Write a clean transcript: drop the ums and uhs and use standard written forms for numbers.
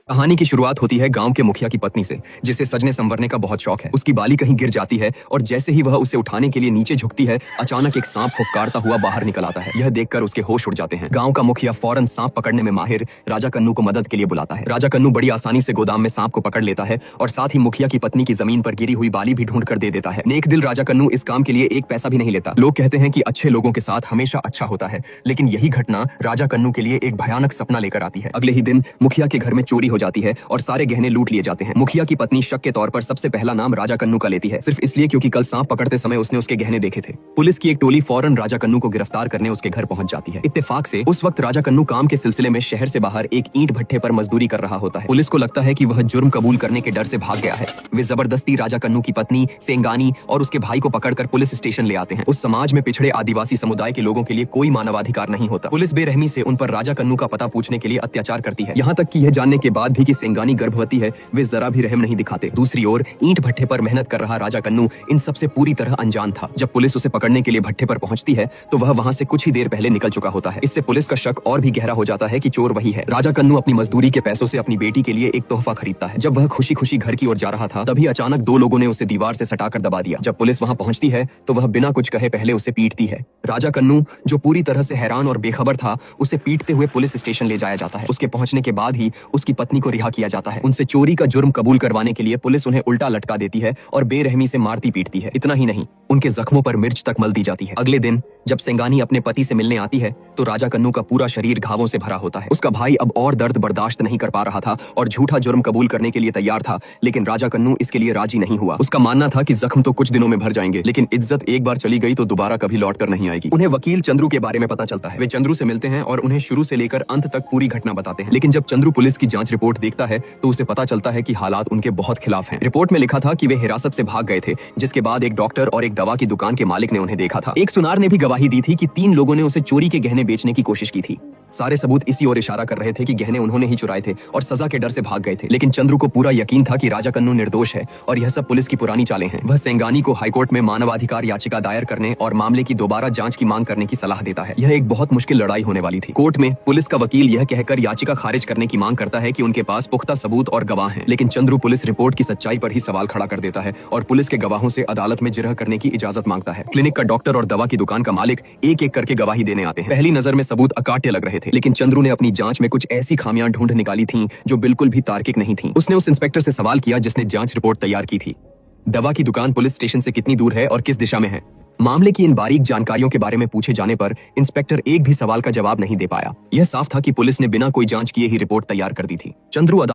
कहानी की शुरुआत होती है गांव के मुखिया की पत्नी से, जिसे सजने संवरने का बहुत शौक है। उसकी बाली कहीं गिर जाती है और जैसे ही वह उसे उठाने के लिए नीचे झुकती है, अचानक एक सांप फुफकारता हुआ बाहर निकल आता है। यह देखकर उसके होश उड़ जाते हैं। गांव का मुखिया फौरन सांप पकड़ने में माहिर राजा कन्नू को मदद के लिए बुलाता है। राजा कन्नू बड़ी आसानी से गोदाम में सांप को पकड़ लेता है और साथ ही मुखिया की पत्नी की जमीन पर गिरी हुई बाली भी ढूंढ कर दे देता है। नेक दिल राजा कन्नू इस काम के लिए एक पैसा भी नहीं लेता। लोग कहते हैं कि अच्छे लोगों के साथ हमेशा अच्छा होता है, लेकिन यही घटना राजा कन्नू के लिए एक भयानक सपना लेकर आती है। अगले ही दिन मुखिया के घर में चोरी हो जाती है और सारे गहने लूट लिए जाते हैं। मुखिया की पत्नी शक के तौर पर सबसे पहला नाम राजा कन्नू का लेती है, सिर्फ इसलिए क्योंकि कल सांप पकड़ते समय उसने उसके गहने देखे थे। पुलिस की एक टोली फौरन राजा कन्नू को गिरफ्तार करने उसके घर पहुंच जाती है। इत्तेफाक से उस वक्त राजा कन्नू काम के सिलसिले में शहर से बाहर एक ईंट भट्ठे पर मजदूरी कर रहा होता है। पुलिस को लगता है कि वह जुर्म कबूल करने के डर से भाग गया है। वे जबरदस्ती राजा कन्नू की पत्नी सेंगानी और उसके भाई को पकड़कर पुलिस स्टेशन ले आते हैं। उस समाज में पिछड़े आदिवासी समुदाय के लोगों के लिए कोई मानवाधिकार नहीं होता। पुलिस बेरहमी से उन पर राजा कन्नू का पता पूछने के लिए अत्याचार करती है, यहाँ तक कि यह जानने के बाद भी कि सेंगानी गर्भवती है, वे जरा भी रहम नहीं दिखाते। दूसरी ओर ईंट भट्ठे पर मेहनत कर रहा राजा कन्नू इन सबसे पूरी तरह अनजान था। जब पुलिस उसे पकड़ने के लिए भट्ठे पर पहुंचती है तो वह वहां से कुछ ही देर पहले निकल चुका होता है। इससे पुलिस का शक और भी गहरा हो जाता है कि चोर वही है। राजा कन्नू अपनी मजदूरी के पैसों से अपनी बेटी के लिए एक तोहफा खरीदता है। जब वह खुशी खुशी घर की ओर जा रहा था, तभी अचानक दो लोगों ने उसे दीवार से सटाकर दबा दिया। जब पुलिस वहां पहुंचती है तो वह बिना कुछ कहे पहले उसे पीटती है। राजा कन्नू, जो पूरी तरह से हैरान और बेखबर था, उसे पीटते हुए पुलिस स्टेशन ले जाया जाता है। उसके पहुंचने के बाद ही उसकी पत्नी को रिहा किया जाता है। उनसे चोरी का जुर्म कबूल करवाने के लिए पुलिस उन्हें उल्टा लटका देती है और बेरहमी से मारती पीटती है। इतना ही नहीं, उनके जख्मों पर मिर्च तक मल दी जाती है। अगले दिन जब सेंगानी अपने पति से मिलने आती है तो राजा कन्नू का पूरा शरीर घावों से भरा होता है। उसका भाई अब और दर्द बर्दाश्त नहीं कर पा रहा था और झूठा जुर्म कबूल करने के लिए तैयार था, लेकिन राजा कन्नू इसके लिए राजी नहीं हुआ। उसका मानना था कि जख्म तो कुछ दिनों में भर जाएंगे, लेकिन इज्जत एक बार चली गई तो दोबारा कभी लौट कर नहीं आएगी। उन्हें वकील चंद्रू के बारे में पता चलता है। वे चंद्रू से मिलते हैं और उन्हें शुरू से लेकर अंत तक पूरी घटना बताते हैं। लेकिन जब चंद्रू पुलिस की जांच रिपोर्ट देखता है तो उसे पता चलता है कि हालात उनके बहुत खिलाफ हैं। रिपोर्ट में लिखा था कि वे हिरासत से भाग गए थे, जिसके बाद एक डॉक्टर और एक दवा की दुकान के मालिक ने उन्हें देखा था। एक सुनार ने भी गवाही दी थी कि 3 लोगों ने उसे चोरी के गहने बेचने की कोशिश की थी। सारे सबूत इसी ओर इशारा कर रहे थे कि गहने उन्होंने ही चुराए थे और सजा के डर से भाग गए थे। लेकिन चंद्रू को पूरा यकीन था कि राजा कन्नू निर्दोष है और यह सब पुलिस की पुरानी चालें हैं। वह सेंगानी को हाईकोर्ट में मानवाधिकार याचिका दायर करने और मामले की दोबारा जांच की मांग करने की सलाह देता है। यह एक बहुत मुश्किल लड़ाई होने वाली थी। कोर्ट में पुलिस का वकील यह कहकर याचिका खारिज करने की मांग करता है कि उनके पास पुख्ता सबूत और गवाह हैं, लेकिन चंद्रू पुलिस रिपोर्ट की सच्चाई पर ही सवाल खड़ा कर देता है और पुलिस के गवाहों से अदालत में जिरह करने की इजाजत मांगता है। क्लिनिक का डॉक्टर और दवा की दुकान का मालिक एक एक करके गवाही देने आते हैं। पहली नजर में सबूत अकाट्य लग रहे थे, लेकिन चंद्रू ने अपनी जांच में कुछ ऐसी खामियां ढूंढ निकाली थीं जो बिल्कुल भी तार्किक नहीं थीं। उसने उस इंस्पेक्टर से सवाल किया जिसने जांच रिपोर्ट तैयार की थी, दवा की दुकान पुलिस स्टेशन से कितनी दूर है और किस दिशा में है। मामले की इन बारीक जानकारियों के बारे में पूछे जाने पर इंस्पेक्टर एक भी सवाल का जवाब नहीं दे पाया। यह साफ था कि पुलिस ने बिना कोई जांच किए ही रिपोर्ट तैयार कर दी थी। चंद्रू